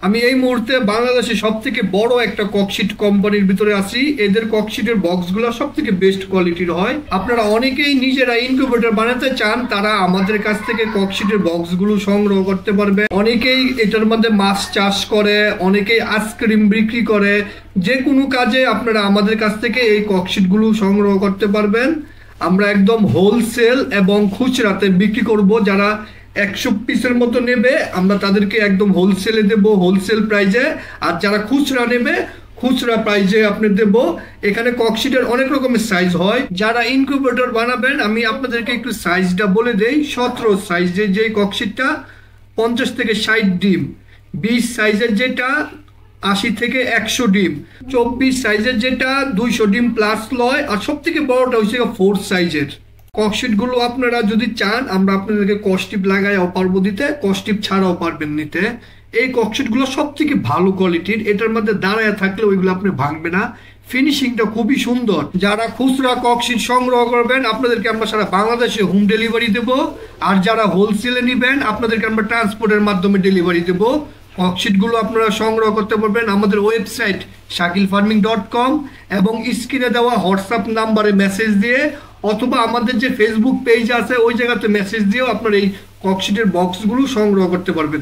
আমি এই মুহূর্তে বাংলাদেশে সব থেকে বড় একটা ককশিট কোম্পানির ভিতরে আছি। এদের ককশিটের বক্সগুলো সব থেকে বেস্ট কোয়ালিটির হয়। আপনারা অনেকেই নিজেরা ইনকিউবেটর বানাতে চান, তারা আমাদের কাছ থেকে ককশিটের বক্সগুলো সংগ্রহ করতে পারবে। অনেকেই এটার মধ্যে মাছ চাষ করে, অনেকেই আইসক্রিম বিক্রি করে। যে কোনো কাজে আপনারা আমাদের কাছ থেকে এই ককশিটগুলো সংগ্রহ করতে পারবেন। আমরা একদম হোলসেল এবং খুচরাতে বিক্রি করব। যারা 100 পিসের মতো নেবে আমরা তাদেরকে একদম হোলসেলে দেব, হোলসেল প্রাইজে। আর যারা খুচরা নেবে খুচরা প্রাইজে আপনি দেব। এখানে ককশিটের অনেক রকমের সাইজ হয়। যারা ইনকিউবেটর বানাবেন আমি আপনাদেরকে একটু সাইজটা বলে দেই। 17 সাইজের যে ককশিটটা 50 থেকে 60 ডিম, 20 সাইজের যেটা 80 থেকে 100 ডিম, 24 সাইজের যেটা 200 ডিম প্লাস লয়, আর সব থেকে বড়টা হচ্ছে 4 সাইজের ককশিট গুলো। আপনারা যদি চান আমরা আপনাদেরকে কস্টিপ লাগাইও পারবো দিতে, কস্টিপ ছাড়াও পারবেন নিতে। এই ককশিট গুলো সব থেকে ভালো কোয়ালিটির। এটার মধ্যে দাঁড়ায় থাকলে ওইগুলো আপনি ভাঙবে না, ফিনিশিংটা খুবই সুন্দর। যারা খুচরা ককশিট সংগ্রহ করবেন আপনাদেরকে আমরা সারা বাংলাদেশে হোম ডেলিভারি দেব। আর যারা হোলসেলে নেবেন আপনাদেরকে আমরা ট্রান্সপোর্টের মাধ্যমে ডেলিভারি দেব। ককশিটগুলো আপনারা সংগ্রহ করতে পারবেন আমাদের ওয়েবসাইট shakilfarming.com এবং স্ক্রিনে দেওয়া হোয়াটসঅ্যাপ নাম্বারে মেসেজ দিয়ে, অথবা আমাদের যে ফেসবুক পেজ আছে ওই জায়গাতে মেসেজ দিয়েও আপনারা এই ককশিটের বক্সগুলো সংগ্রহ করতে পারবেন।